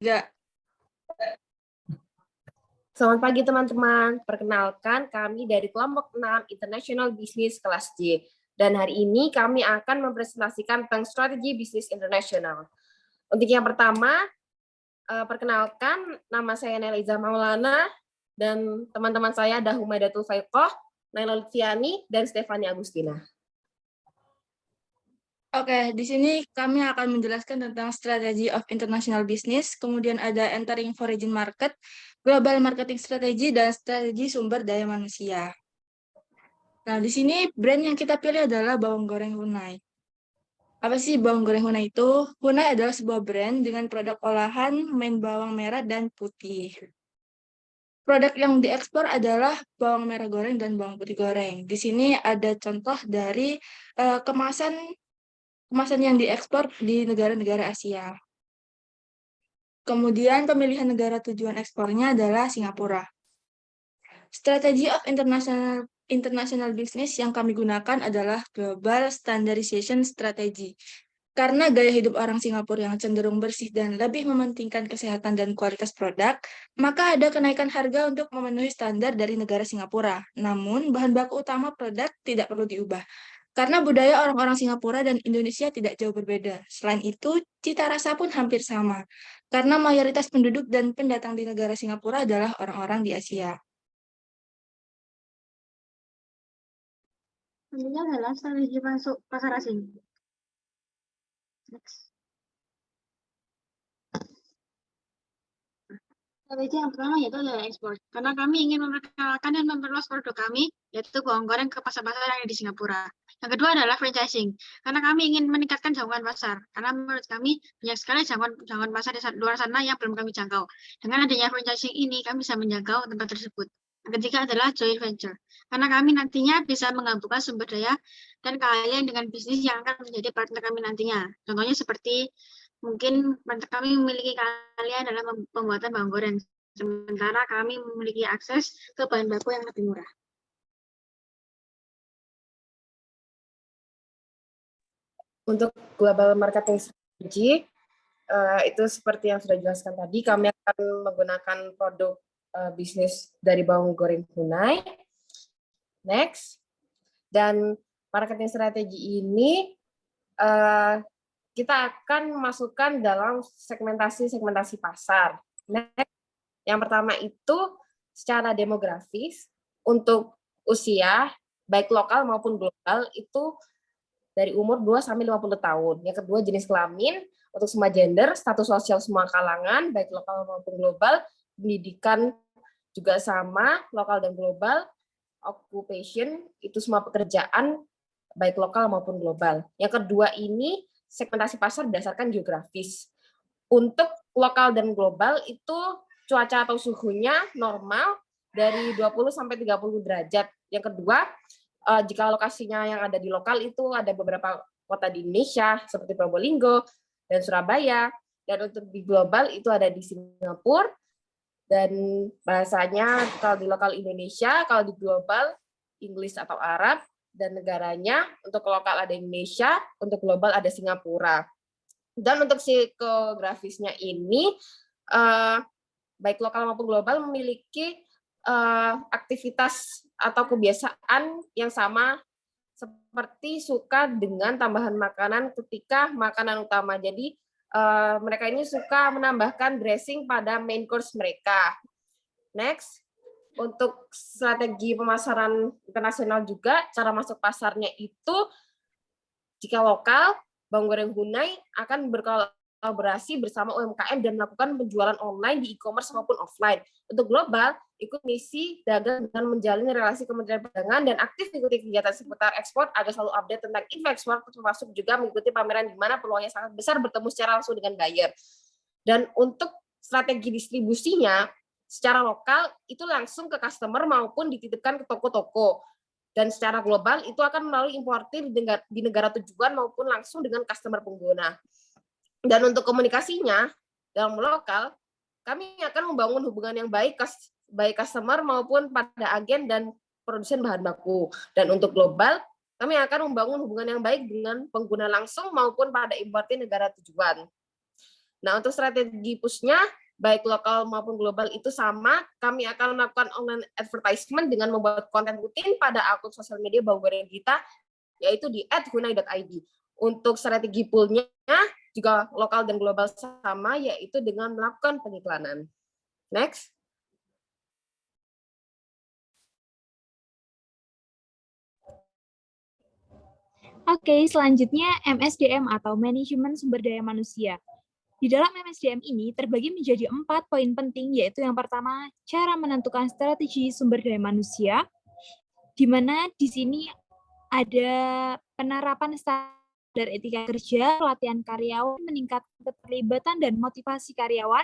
Enggak. Selamat pagi teman-teman, perkenalkan kami dari kelompok 6 International Business kelas J. Dan hari ini kami akan mempresentasikan tentang strategi bisnis internasional. Untuk yang pertama, perkenalkan nama saya Neliza Maulana dan teman-teman saya ada Humaidatul Faiqoh, Naila Lutfiani, dan Stefani Agustina. Oke, di sini kami akan menjelaskan tentang Strategy of International Business, kemudian ada Entering Foreign Market, Global Marketing Strategy, dan Strategi Sumber Daya Manusia. Nah, di sini brand yang kita pilih adalah bawang goreng Hunai. Apa sih bawang goreng Hunai itu? Hunai adalah sebuah brand dengan produk olahan, main bawang merah, dan putih. Produk yang diekspor adalah bawang merah goreng dan bawang putih goreng. Di sini ada contoh dari kemasan yang diekspor di negara-negara Asia. Kemudian pemilihan negara tujuan ekspornya adalah Singapura. Strategy of international business yang kami gunakan adalah Global Standardization Strategy. Karena gaya hidup orang Singapura yang cenderung bersih dan lebih mementingkan kesehatan dan kualitas produk, maka ada kenaikan harga untuk memenuhi standar dari negara Singapura. Namun, bahan baku utama produk tidak perlu diubah. Karena budaya orang-orang Singapura dan Indonesia tidak jauh berbeda. Selain itu, cita rasa pun hampir sama. Karena mayoritas penduduk dan pendatang di negara Singapura adalah orang-orang di Asia. Selanjutnya adalah strategi masuk pasar asing. Next. Strategi yang pertama yaitu adalah ekspor. Karena kami ingin memperkenalkan dan memperluas produk kami, yaitu bawang goreng ke pasar-pasar yang ada di Singapura. Yang kedua adalah franchising. Karena kami ingin meningkatkan jangkauan pasar. Karena menurut kami banyak sekali jangkauan pasar di luar sana yang belum kami jangkau. Dengan adanya franchising ini, kami bisa menjangkau tempat tersebut. Yang ketiga adalah joint venture. Karena kami nantinya bisa menggabungkan sumber daya dan keahlian dengan bisnis yang akan menjadi partner kami nantinya. Contohnya seperti mungkin kami memiliki keahlian dalam pembuatan bawang goreng, sementara kami memiliki akses ke bahan baku yang lebih murah. Untuk global marketing strategy, itu seperti yang sudah dijelaskan tadi, kami akan menggunakan produk bisnis dari bawang goreng Hunai. Next. Dan marketing strategi ini kita akan masukkan dalam segmentasi pasar. Next. Yang pertama itu secara demografis untuk usia baik lokal maupun global itu dari umur 2 sampai 50 tahun. Yang kedua jenis kelamin untuk semua gender, status sosial semua kalangan baik lokal maupun global, pendidikan juga sama lokal dan global, occupation itu semua pekerjaan baik lokal maupun global. Yang kedua ini segmentasi pasar berdasarkan geografis. Untuk lokal dan global itu cuaca atau suhunya normal dari 20 sampai 30 derajat. Yang kedua, jika lokasinya yang ada di lokal itu ada beberapa kota di Indonesia seperti Probolinggo dan Surabaya. Dan untuk di global itu ada di Singapura. Dan bahasanya kalau di lokal Indonesia, kalau di global Inggris atau Arab. Dan negaranya untuk lokal ada Indonesia, untuk global ada Singapura. Dan untuk psikografisnya ini, baik lokal maupun global memiliki aktivitas atau kebiasaan yang sama seperti suka dengan tambahan makanan ketika makanan utama. Jadi mereka ini suka menambahkan dressing pada main course mereka. Next. Untuk strategi pemasaran internasional juga, cara masuk pasarnya itu jika lokal, bawang goreng Hunai akan berkolaborasi bersama UMKM dan melakukan penjualan online di e-commerce maupun offline. Untuk global, ikut misi dagang dengan menjalin relasi Kementerian Perdagangan dan aktif mengikuti kegiatan seputar ekspor agar selalu update tentang info ekspor, termasuk juga mengikuti pameran di mana peluangnya sangat besar bertemu secara langsung dengan buyer. Dan untuk strategi distribusinya, secara lokal itu langsung ke customer maupun dititipkan ke toko-toko. Dan secara global itu akan melalui importir di negara tujuan maupun langsung dengan customer pengguna. Dan untuk komunikasinya dalam lokal, kami akan membangun hubungan yang baik customer maupun pada agen dan produsen bahan baku. Dan untuk global, kami akan membangun hubungan yang baik dengan pengguna langsung maupun pada importir negara tujuan. Nah, untuk strategi push-nya, baik lokal maupun global itu sama. Kami akan melakukan online advertisement dengan membuat konten rutin pada akun sosial media Bawang Goreng kita, yaitu di @hunai.id. Untuk strategi pull-nya juga lokal dan global sama, yaitu dengan melakukan pengiklanan. Next. Oke, selanjutnya MSDM atau Manajemen Sumber Daya Manusia. Di dalam MSDM ini terbagi menjadi 4 poin penting, yaitu yang pertama, cara menentukan strategi sumber daya manusia, di mana di sini ada penerapan standar etika kerja, pelatihan karyawan, meningkatkan keterlibatan dan motivasi karyawan,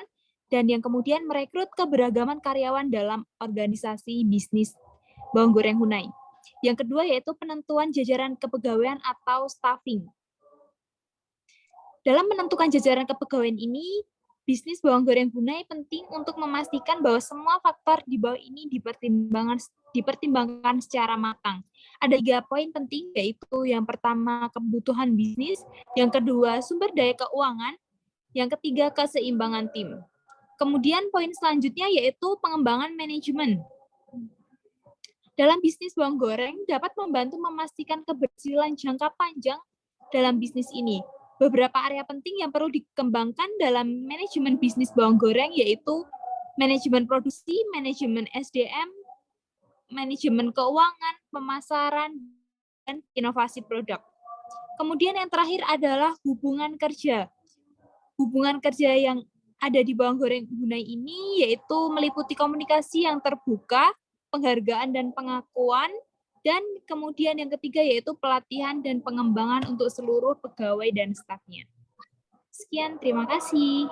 dan yang kemudian merekrut keberagaman karyawan dalam organisasi bisnis Bawang Goreng Hunai. Yang kedua yaitu penentuan jajaran kepegawaian atau staffing. Dalam menentukan jajaran kepegawaian ini, bisnis Bawang Goreng Hunai penting untuk memastikan bahwa semua faktor di bawah ini dipertimbangkan secara matang. Ada 3 poin penting, yaitu yang pertama kebutuhan bisnis, yang kedua sumber daya keuangan, yang ketiga keseimbangan tim. Kemudian poin selanjutnya yaitu pengembangan manajemen. Dalam bisnis bawang goreng dapat membantu memastikan keberhasilan jangka panjang dalam bisnis ini. Beberapa area penting yang perlu dikembangkan dalam manajemen bisnis bawang goreng yaitu manajemen produksi, manajemen SDM, manajemen keuangan, pemasaran, dan inovasi produk. Kemudian yang terakhir adalah hubungan kerja. Hubungan kerja yang ada di Bawang Goreng Hunai ini yaitu meliputi komunikasi yang terbuka, penghargaan dan pengakuan, dan kemudian yang ketiga yaitu pelatihan dan pengembangan untuk seluruh pegawai dan stafnya. Sekian, terima kasih.